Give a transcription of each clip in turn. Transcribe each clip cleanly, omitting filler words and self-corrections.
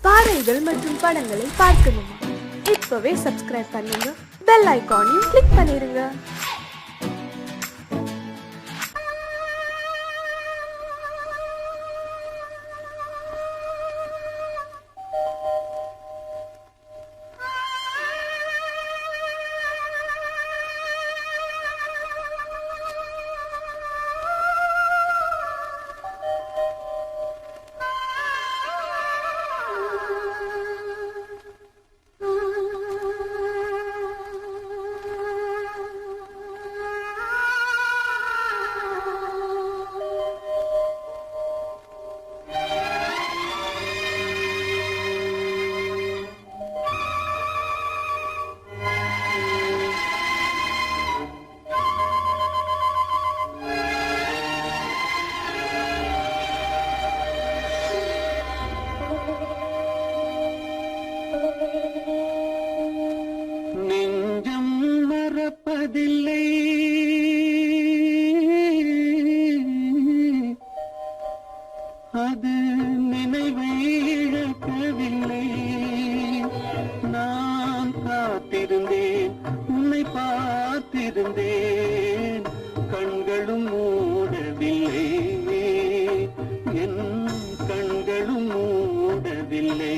பாடல்கள் மற்றும் படங்களை பார்க்கணுமா? இப்பவே சப்ஸ்கிரைப் பண்ணுங்க, பெல் ஐகானையும் கிளிக் பண்ணிருங்க. நெஞ்சம் மறப்பதில்லை, அது நினைவை இழக்கவில்லை. நான் காத்திருந்தேன், உன்னை பார்த்திருந்தேன், கண்களும் மூடவில்லை, என் கண்களும் மூடவில்லை.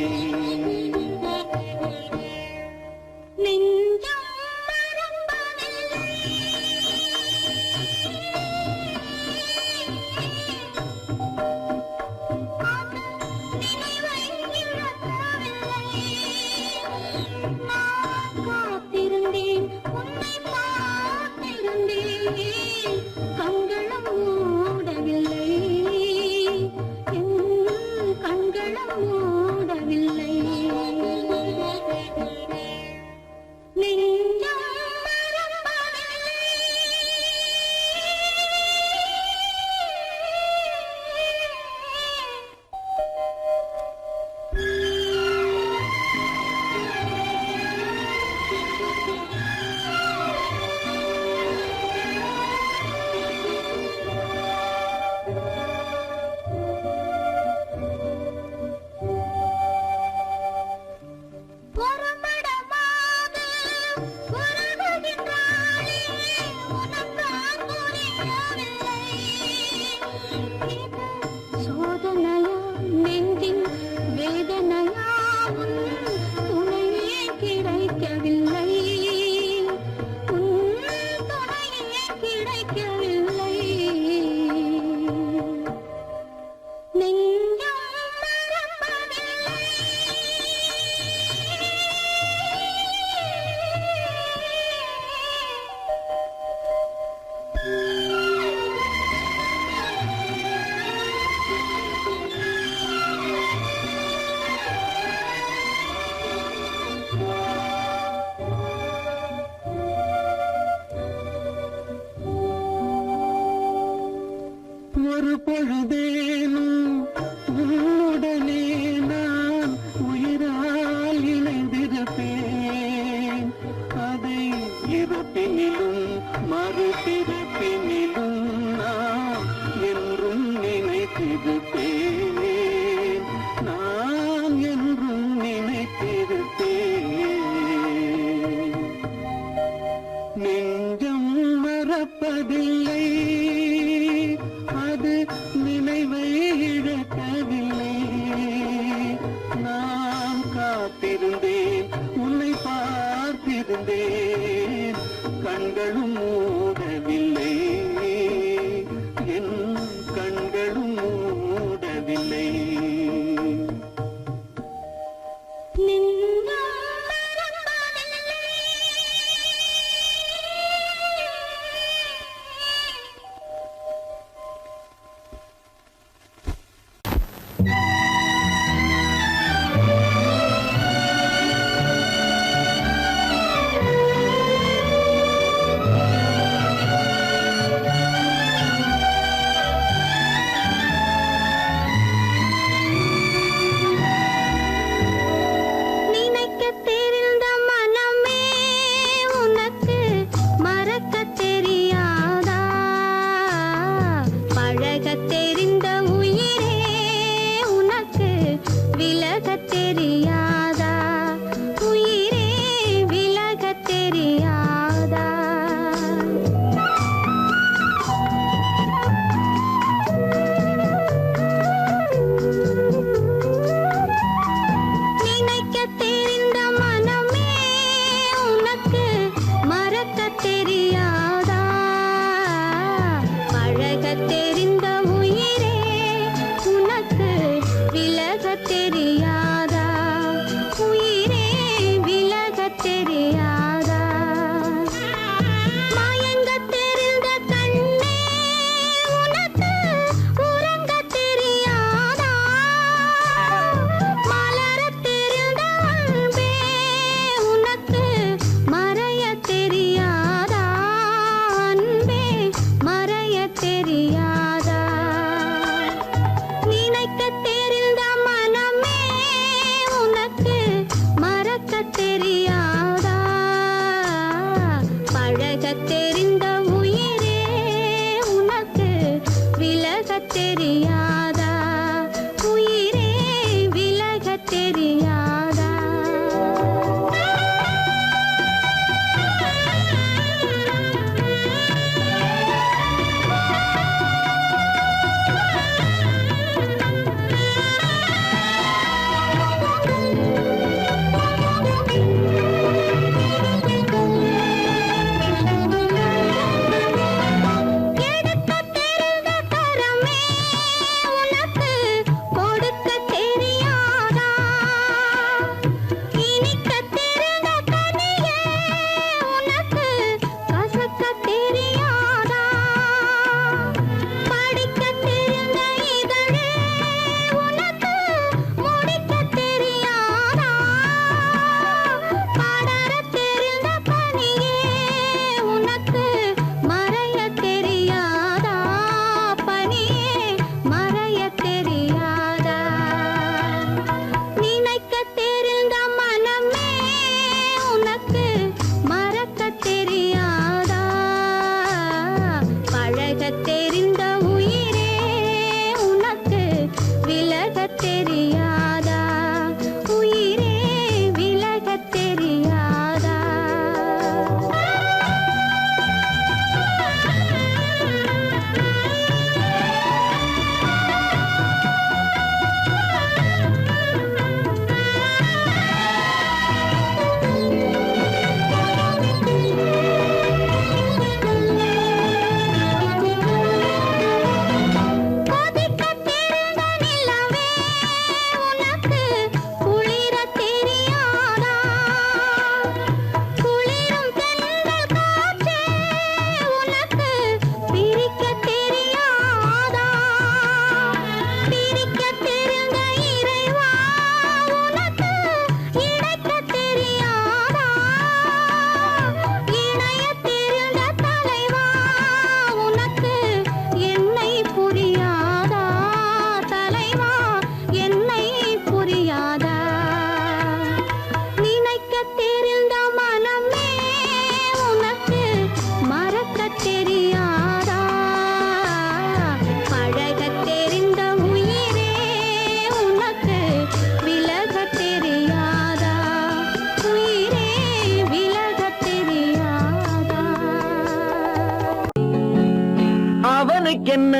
அவனுக்கென்ன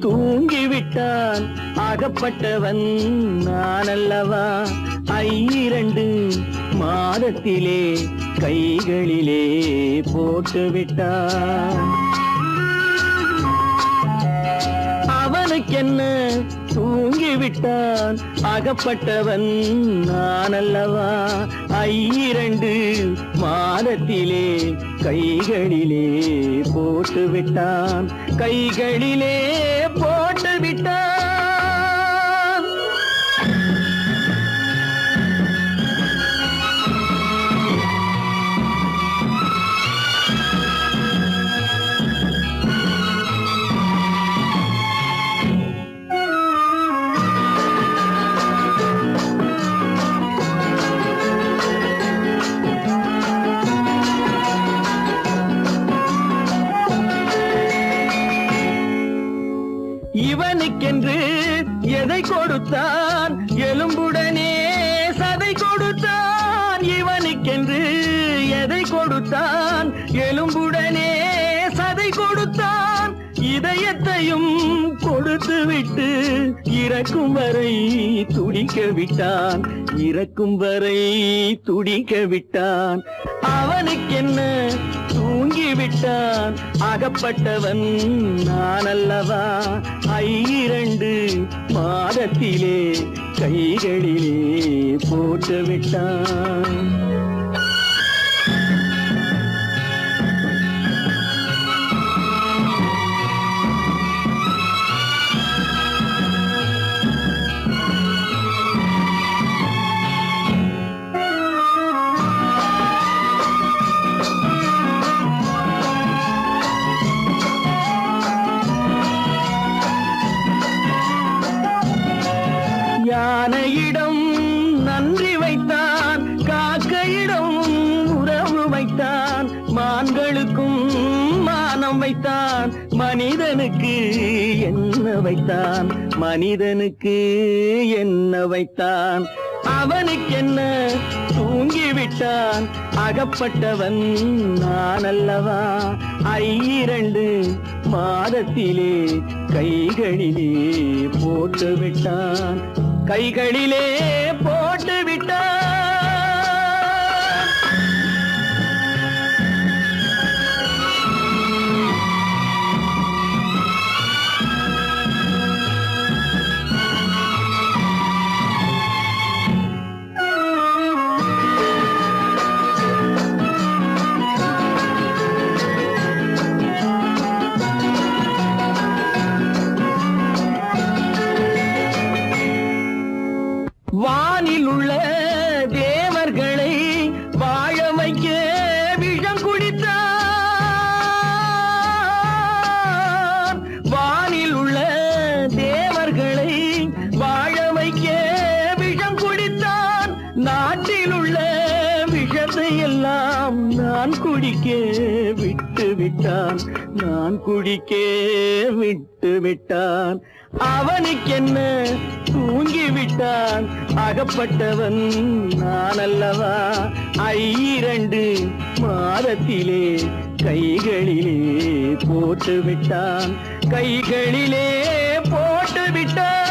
தூங்கிவிட்டான் அகப்பட்டவன் நான் அல்லவா 2 மாதத்திலே கைகளிலே போட்டுவிட்டான் அவனுக்கென்ன தூங்கிவிட்டான் அகப்பட்டவன் நான் அல்லவா 2 மாதத்திலே கைகளிலே போட்டுவிட்டான் கைகளிலே போட்டுவிட்டான் இவனுக்கென்று எதை கொடுத்தான் எலும்புடனே சதை கொடுத்தான் இவனுக்கென்று எதை கொடுத்தான் எலும்புடனே சதை கொடுத்தான் இதயத்தையும் கொடுத்து விட்டு இறக்கும் வரை துடிக்க விட்டான் இறக்கும் வரை துடிக்க விட்டான் அவனுக்கென்ன தூங்கிவிட்டான் அகப்பட்டவன் நான் அல்லவா 2 மாதத்திலே கைகளிலே போட்டுவிட்டான் யானையிடம் நன்றி வைத்தான் காக்கையிடம் உறவு வைத்தான் மான்களுக்கும் மானம் வைத்தான் மனிதனுக்கு என்ன வைத்தான் மனிதனுக்கு என்ன வைத்தான் அவனுக்கென்ன தூங்கிவிட்டான் அகப்பட்டவன் நான் அல்லவா 2 மாதத்திலே கைகளிலே போட்டுவிட்டான் கைகளிலே போட்டுவிட்டான் வானில் உள்ள தேவர்களை வாழ வைக்க விஷம் குடித்தான் வானில் உள்ள தேவர்களை வாழ வைக்க விஷம் குடித்தான் நாட்டில் உள்ள விஷத்தை எல்லாம் நான் குடிக்க விட்டு விட்டான் நான் குடிக்க விட்டு விட்டான் அவனுக்கென்ன தூங்கிவிட்டான் அகப்பட்டவன் நான் அல்லவா 2 மாதத்திலே கைகளிலே போட்டுவிட்டான் கைகளிலே போட்டுவிட்டான்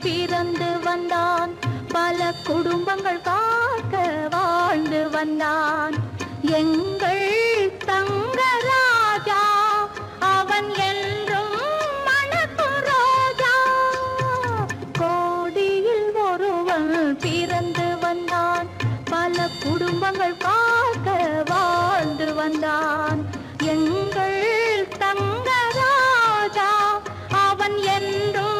பிறந்து வந்தான், பல குடும்பங்கள் காக்க வாழ்ந்து வந்தான். எங்கள் தங்கராஜா அவன் என்றும் மணக்கும் ரோஜா. கோடியில் ஒருவன் பிறந்து வந்தான், பல குடும்பங்கள் காக்க வாழ்ந்து வந்தான். எங்கள் தங்கராஜா அவன் என்றும்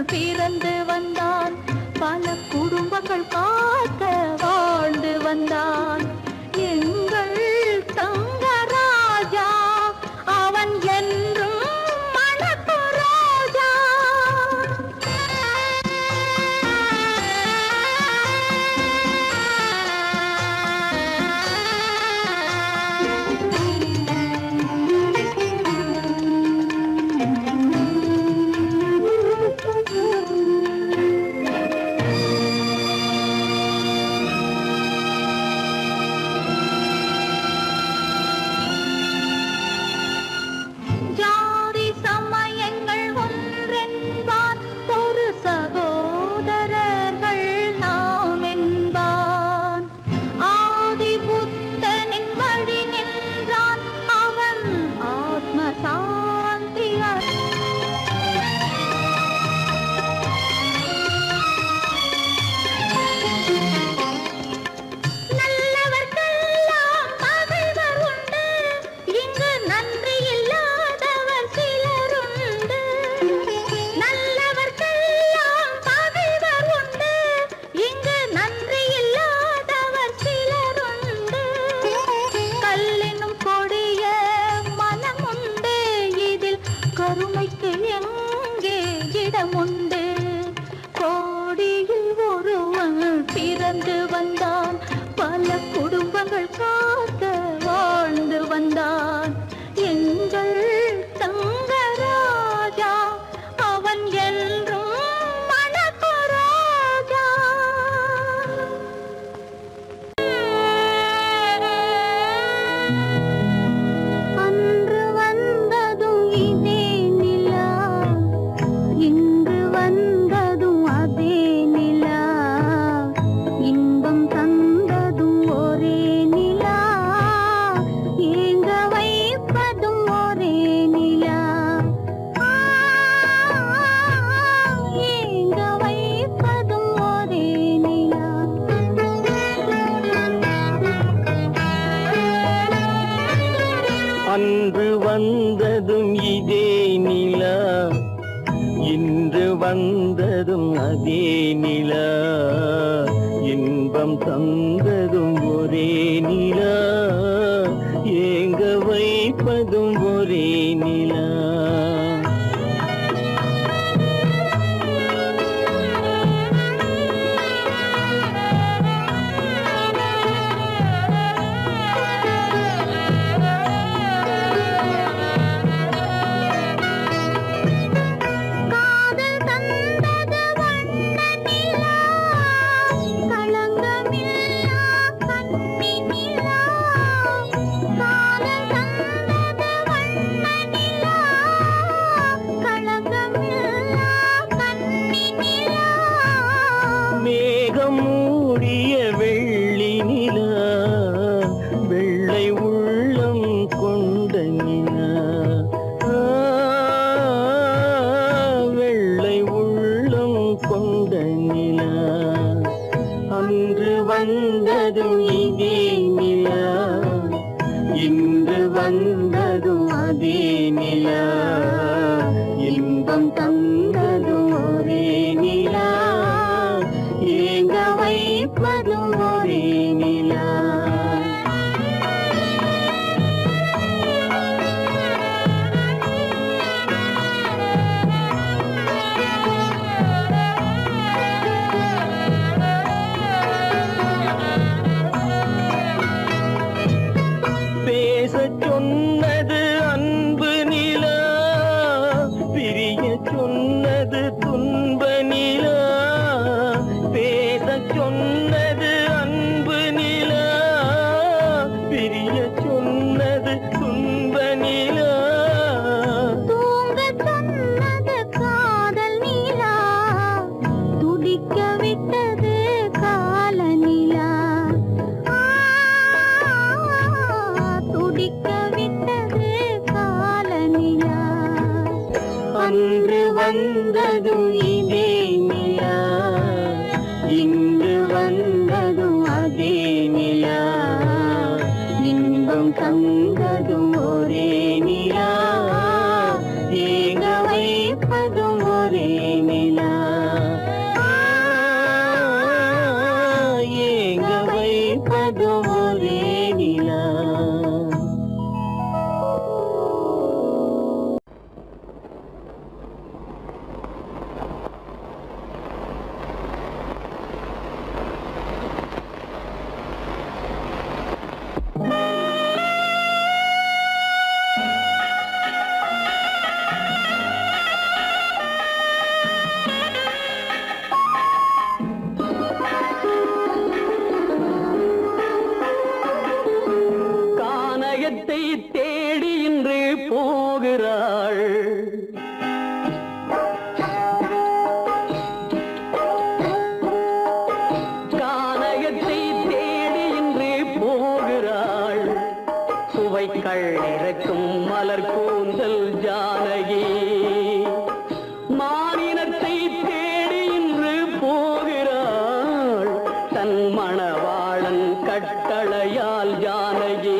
பிறந்து வந்தான், பல குடும்பங்கள் காக்க வாழ்ந்து வந்தான். எங்கள் தங்கராஜா அவன் என்றும் மணக்கும் ரோஜா. கருணைக்கு எங்கே இடமுண்டு? கோடியில் ஒருவன் பிறந்து வந்தான், பல குடும்பங்கள் காக்க வாழ்ந்து வந்தான். எங்கள் தங்கராஜா அவன் என்றும் மணக்கும் ரோஜா. அன்று வந்ததும் இதே நிலா, இன்று வந்ததும் அதே நிலா, இன்பம் தந்ததும் ஒரே நிலா, ஏங்க வைப்பதும் ஒரே நிலா, ஏங்க வைப்பதும் ஒரே நிலா. அன்று வந்ததும் இதே நிலா, இன்று வந்ததும் அதே நிலா, இன்பம் தந்ததும் ஒரே நிலா, வந்ததும் இதே நிலா, இன்று வந்ததும் அதே நிலா, இன்பம் தந்ததும் ஒரே நிலா, ஏங்க வைப்பதும் ஒரே நிலா, ஏங்க வைப்பதும் ஒரே நிலா. கானகத்தை தேடி இன்று போகிறாள், கானகத்தை தேடி இன்று போகிறாள், சுவைக்கள் இறக்கும் மலர் கூந்தல் ஜானகி, மானினத்தை தேடி இன்று போகிறாள், தன் மணவாளன் கட்டளையால் ஜானகி,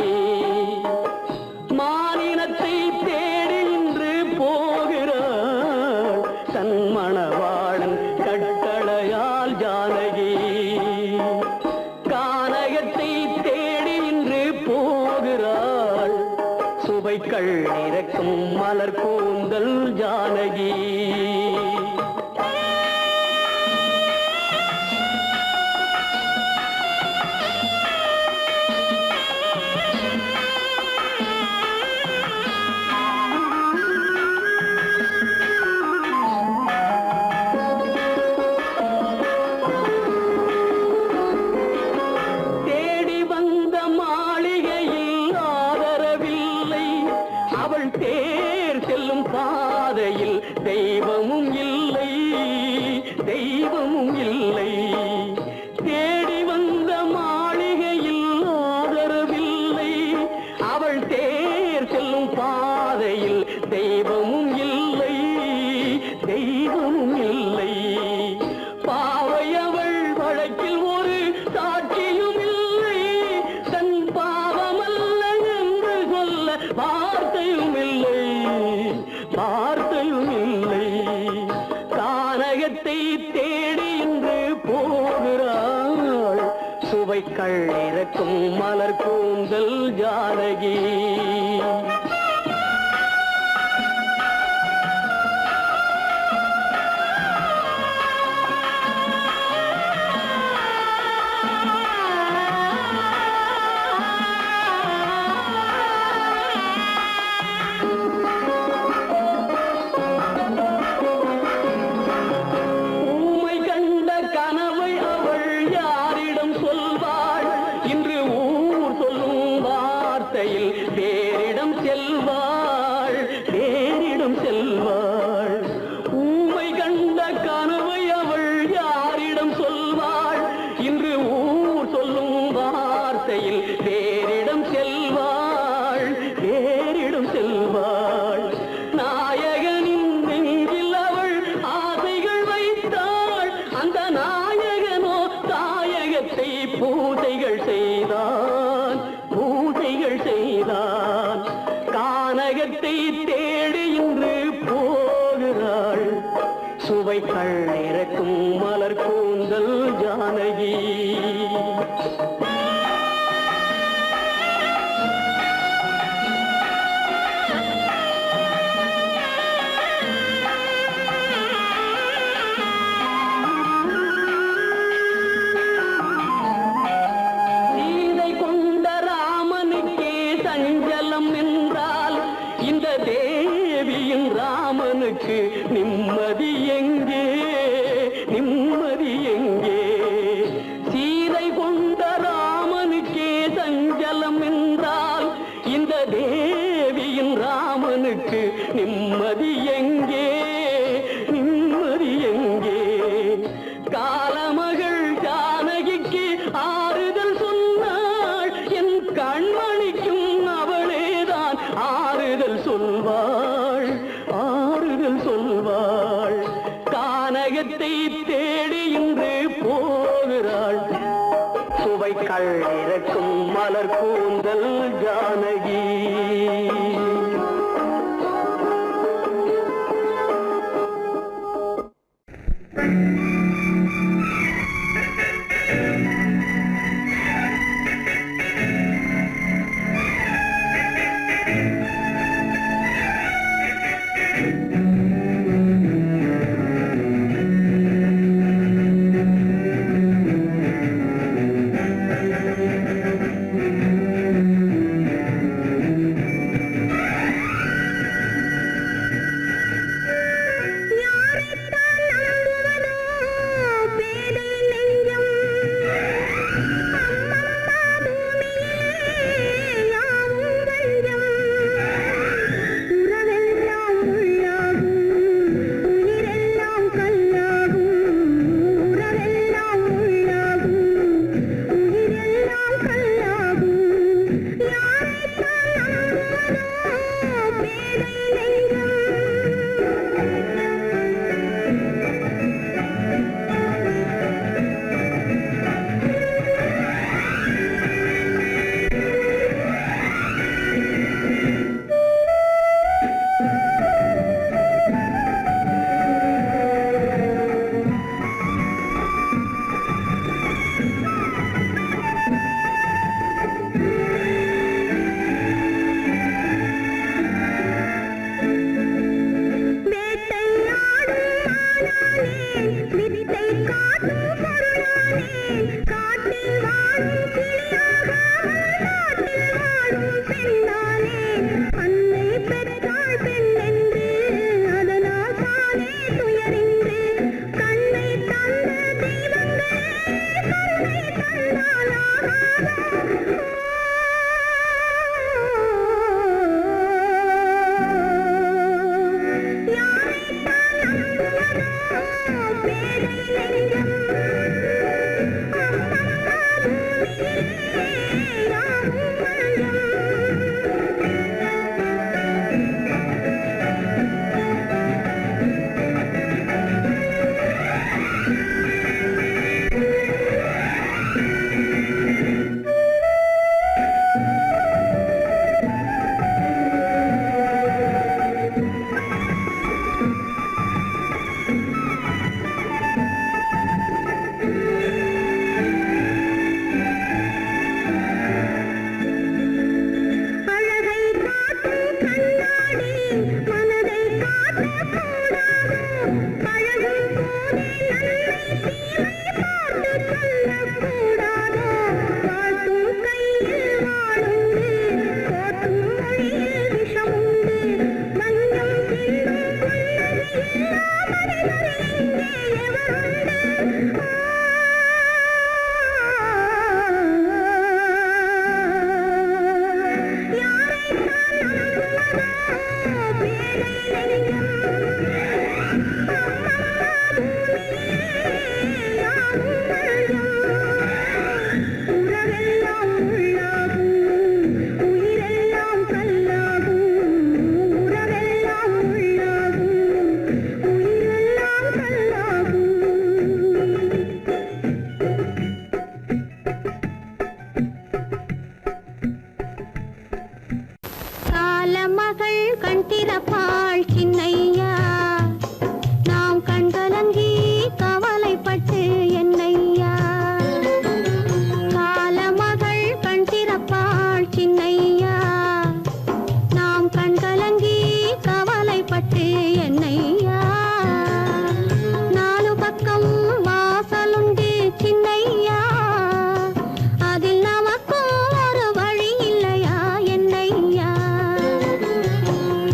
மானினத்தை தேடி இன்று போகிறாள், தன் மணவாளன் கட்டளையால் ஜானகி, கானகத்தை தேடி இன்று போகிறாள், சுவைக்கள் இறக்கும் மலர் கூந்தல் ஜானகி. தேடி வந்த மாளிகையில் ஆதரவில்லை, அவள் தேர் செல்லும் பாதையில் தெய்வமும் இல்லை, தெய்வமும் இல்லை. தேடி வந்த மாளிகையில் ஆதரவில்லை, அவள் தேர் செல்லும் பாதையில் தெய்வமும் இல்லை, தெய்வமும் இல்லை. பாவை அவள் வழக்கில் ஒரு சாட்சியும் இல்லை, தன் பாவமல்ல என்று சொல்ல வார்த்தையும் இல்லை, வார்த்தையும் இல்லை. கானகத்தை தேடி இன்று போகிறாள், சுவைக்கள் இறக்கும் மலர் கூந்தல் ஜானகி. ஊமை கண்ட கனவை அவள் யாரிடம் சொல்வாள், இன்று ஊர் சொல்லும் வார்த்தையில் வேறிடம் செல்வாள், வேறிடம் செல்வாள். ஊமை கண்ட கனவை அவள் யாரிடம் சொல்வாள், இன்று ஊர் சொல்லும் வார்த்தையில் வேறிடம் செல்வாள், வேறிடம் செல்வாள். நாயகனின் நெஞ்சில் அவள் ஆசைகள் வைத்தாள், அந்த நாயகனோ தாயகத்தை பூஜைகள் செய்தான், பூஜைகள் செய்தான். கானகத்தை தேடி இன்று போகிறாள், சுவைக்கள் இறக்கும் மலர் கூந்தல் ஜானகி. சீதை கொண்ட ராமனுக்கே சஞ்சலம் என்றால், இந்த தேவியின் ராமனுக்கு நிம்மதி எங்கே, நிம்மதி எங்கே? சீதை கொண்ட ராமனுக்கே சஞ்சலம் என்றால், இந்த தேவியின் ராமனுக்கு நிம்மதி எங்கே, நிம்மதி எங்கே? காலமகள் ஜானகிக்கு ஆறுதல் சொன்னாள், என் கண்மணிக்கும் அவளேதான் ஆறுதல் சொல்வாள், ஆறுதல் சொல்வாள். இறக்கும் மலர் கூந்தல் ஜானகி.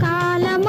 காலம்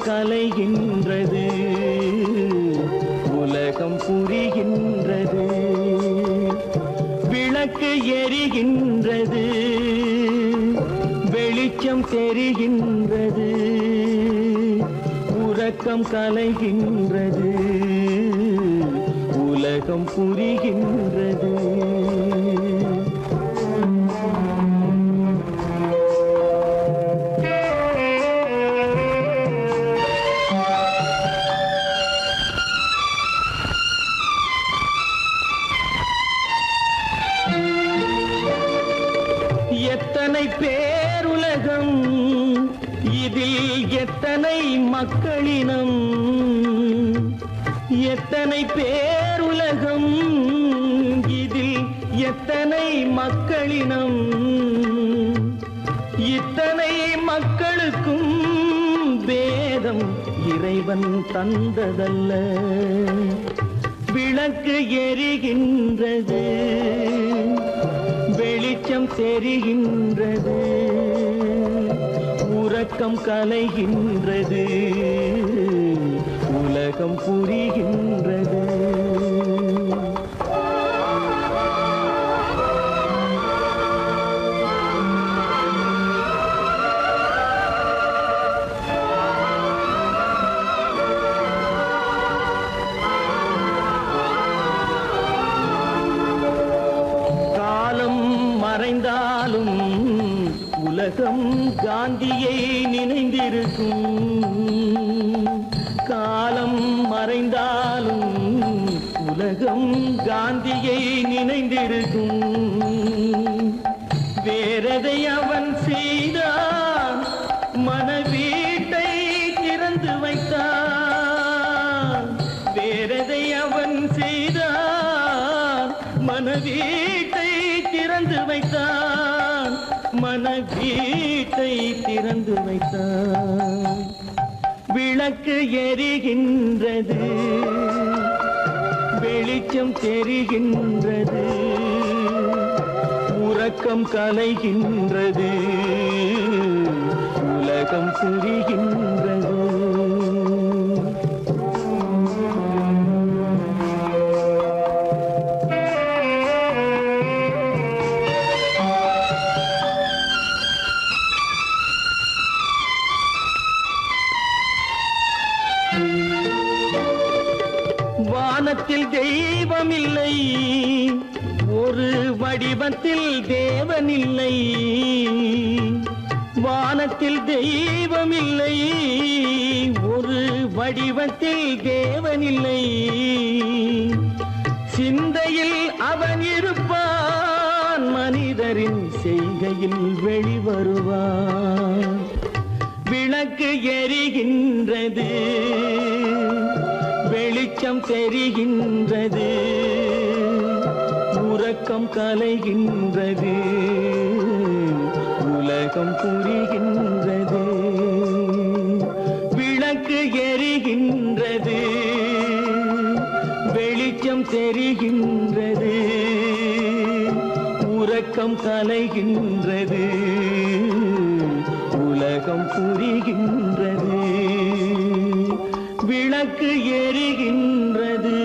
கலைகின்றது உலகம் புரிகின்றது விளக்கு எரிகின்றது வெளிச்சம் தெரிகின்றது உறக்கம் கலைகின்றது உலகம் புரிகின்றது எத்தனை பேருலகம் இதில் எத்தனை மக்களினம் எத்தனை பேருலகம் இதில் எத்தனை மக்களினம் இத்தனை மக்களுக்கும் வேதம் இறைவன் தந்ததல்ல விளக்கு எரிகின்றது வெளிச்சம் தெரிகின்றது உறக்கம் கலைகின்றது உலகம் புரிகின்றது மறைந்தாலும் உலகம் காந்தியை நினைந்திருக்கும் காலம் மறைந்தாலும் உலகம் காந்தியை நினைந்திருக்கும் வேறதை அவன் செய்தான் மனவீட்டை திறந்து வைத்தான் வேறதை அவன் செய்தான் மனவீட்டை திறந்து வைத்தான் மனவீட்டை திறந்து வைத்தான் விளக்கு எரிகின்றது வெளிச்சம் தெரிகின்றது உறக்கம் கலைகின்றது உலகம் புரிகின்றது வானத்தில் தெய்வம் இல்லை ஒரு வடிவத்தில் தேவன் இல்லை வானத்தில் தெய்வம் இல்லை ஒரு வடிவத்தில் தேவன் இல்லை சிந்தையில் அவன் இருப்பான் மனிதரின் செய்கையில் வெளிவருவான் விளக்கு எரிகின்றது வெளிச்சம் தெரிகின்றது உறக்கம் கலைகின்றது உலகம் புரிகின்றது விளக்கு எரிகின்றது வெளிச்சம் தெரிகின்றது உறக்கம் கலைகின்றது உலகம் புரிகின்றது விளக்கு எரிகின்றது